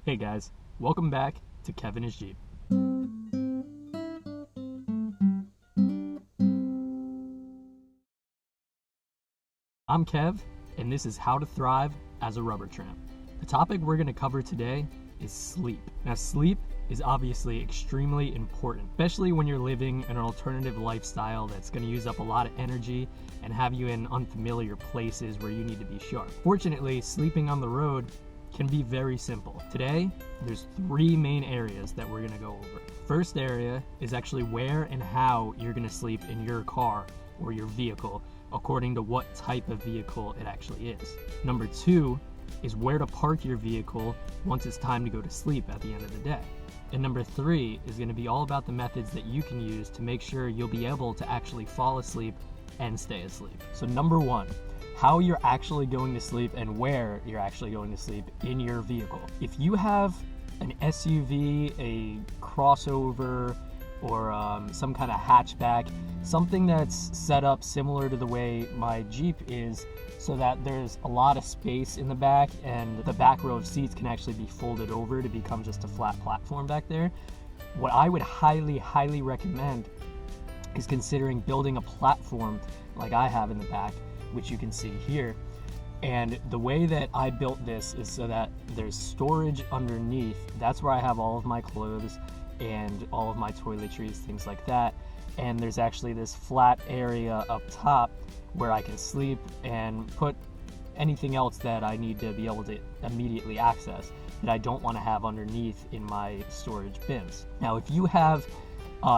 Hey guys, welcome back to Kevin is Jeep. I'm Kev, and this is how to thrive as a rubber tramp. The topic we're going to cover today is sleep. Now, sleep is obviously extremely important, especially when you're living an alternative lifestyle that's going to use up a lot of energy and have you in unfamiliar places where you need to be sharp. Fortunately, sleeping on the road can be very simple. Today, there's 3 main areas that we're going to go over. First area is actually where and how you're going to sleep in your car or your vehicle, according to what type of vehicle it actually is. Number 2 is where to park your vehicle once it's time to go to sleep at the end of the day. And number 3 is going to be all about the methods that you can use to make sure you'll be able to actually fall asleep and stay asleep. So number 1, how you're actually going to sleep and where you're actually going to sleep in your vehicle. If you have an SUV, a crossover, or some kind of hatchback, something that's set up similar to the way my Jeep is, so that there's a lot of space in the back and the back row of seats can actually be folded over to become just a flat platform back there. What I would highly recommend is considering building a platform like I have in the back, which you can see here. And the way that I built this is so that there's storage underneath. That's where I have all of my clothes and all of my toiletries, things like that. And there's actually this flat area up top where I can sleep and put anything else that I need to be able to immediately access that I don't want to have underneath in my storage bins. Now, if you have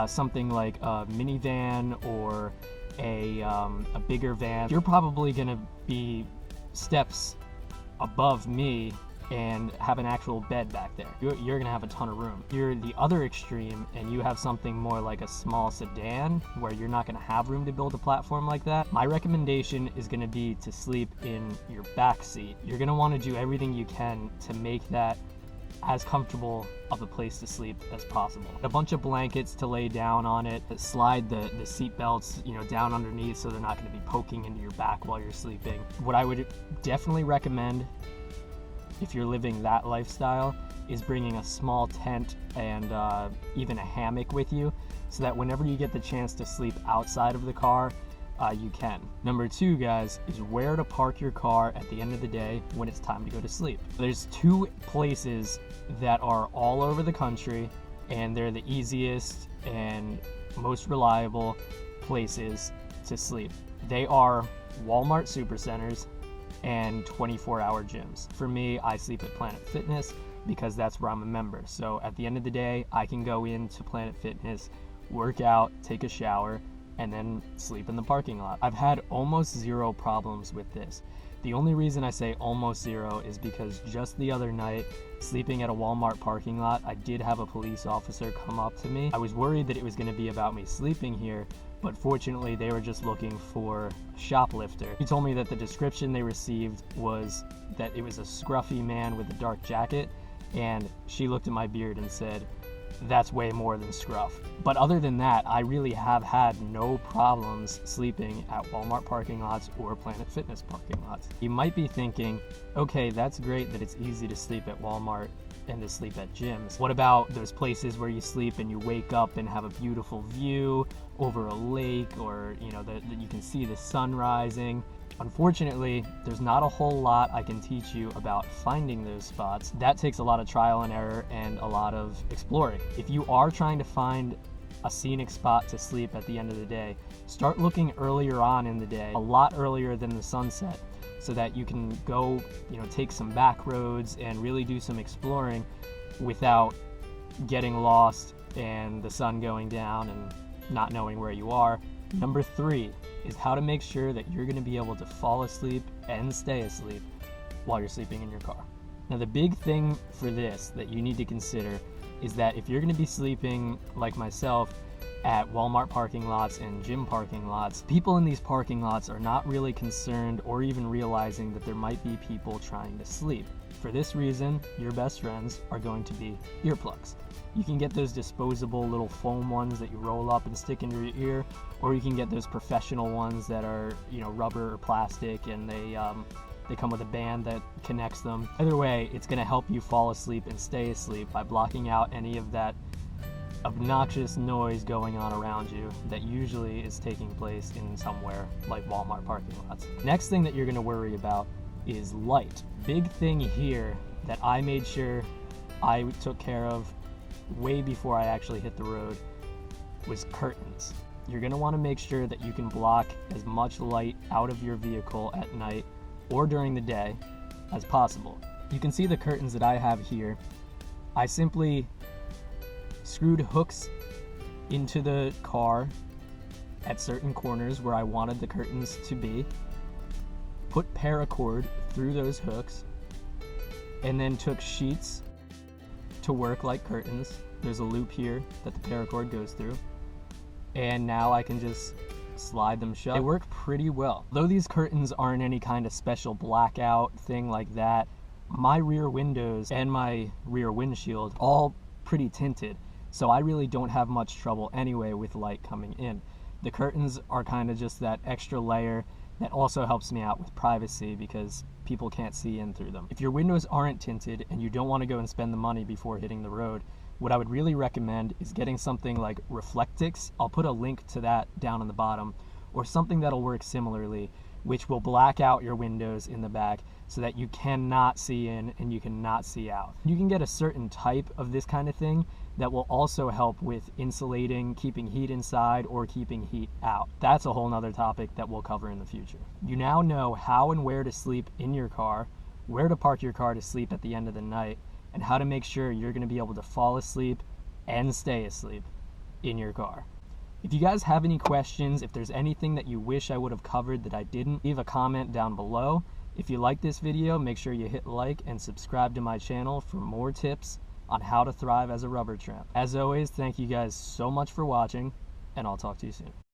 something like a minivan or a bigger van, you're probably going to be steps above me and have an actual bed back there. You're gonna have a ton of room. You're the other extreme and you have something more like a small sedan where you're not gonna have room to build a platform like that. My recommendation is gonna be to sleep in your back seat. You're gonna wanna do everything you can to make that as comfortable of a place to sleep as possible. A bunch of blankets to lay down on it, slide the seat belts, down underneath so they're not gonna be poking into your back while you're sleeping. What I would definitely recommend if you're living that lifestyle is bringing a small tent and even a hammock with you so that whenever you get the chance to sleep outside of the car, you can. Number 2, guys, is where to park your car at the end of the day when it's time to go to sleep. There's 2 places that are all over the country and they're the easiest and most reliable places to sleep. They are Walmart Supercenters and 24-hour gyms. For me, I sleep at Planet Fitness because that's where I'm a member. So at the end of the day, I can go into Planet Fitness, work out, take a shower, and then sleep in the parking lot. I've had almost 0 problems with this. The only reason I say almost 0 is because just the other night, sleeping at a Walmart parking lot, I did have a police officer come up to me. I was worried that it was going to be about me sleeping here, but fortunately they were just looking for a shoplifter. He told me that the description they received was that it was a scruffy man with a dark jacket, and she looked at my beard and said, "That's way more than scruff." But other than that, I really have had no problems sleeping at Walmart parking lots or Planet Fitness parking lots. You might be thinking, okay, that's great that it's easy to sleep at Walmart and to sleep at gyms. What about those places where you sleep and you wake up and have a beautiful view over a lake, or that you can see the sun rising? Unfortunately, there's not a whole lot I can teach you about finding those spots. That takes a lot of trial and error and a lot of exploring. If you are trying to find a scenic spot to sleep at the end of the day, start looking earlier on in the day, a lot earlier than the sunset, so that you can go, take some back roads and really do some exploring without getting lost and the sun going down and not knowing where you are. Number 3 is how to make sure that you're going to be able to fall asleep and stay asleep while you're sleeping in your car. Now, the big thing for this that you need to consider is that if you're going to be sleeping like myself at Walmart parking lots and gym parking lots, people in these parking lots are not really concerned or even realizing that there might be people trying to sleep. For this reason, your best friends are going to be earplugs. You can get those disposable little foam ones that you roll up and stick into your ear, or you can get those professional ones that are, rubber or plastic, and They come with a band that connects them. Either way, it's gonna help you fall asleep and stay asleep by blocking out any of that obnoxious noise going on around you that usually is taking place in somewhere like Walmart parking lots. Next thing that you're gonna worry about is light. Big thing here that I made sure I took care of way before I actually hit the road was curtains. You're gonna wanna make sure that you can block as much light out of your vehicle at night or during the day as possible. You can see the curtains that I have here. I simply screwed hooks into the car at certain corners where I wanted the curtains to be, put paracord through those hooks, and then took sheets to work like curtains. There's a loop here that the paracord goes through, and now I can just slide them shut. They work pretty well. Though these curtains aren't any kind of special blackout thing like that, my rear windows and my rear windshield all pretty tinted, so I really don't have much trouble anyway with light coming in. The curtains are kind of just that extra layer that also helps me out with privacy because people can't see in through them. If your windows aren't tinted and you don't want to go and spend the money before hitting the road, what I would really recommend is getting something like Reflectix. I'll put a link to that down on the bottom, or something that'll work similarly, which will black out your windows in the back so that you cannot see in and you cannot see out. You can get a certain type of this kind of thing that will also help with insulating, keeping heat inside, or keeping heat out. That's a whole nother topic that we'll cover in the future. You now know how and where to sleep in your car, where to park your car to sleep at the end of the night, and how to make sure you're going to be able to fall asleep and stay asleep in your car. If you guys have any questions, if there's anything that you wish I would have covered that I didn't, leave a comment down below. If you like this video, make sure you hit like and subscribe to my channel for more tips on how to thrive as a rubber tramp. As always, thank you guys so much for watching, and I'll talk to you soon.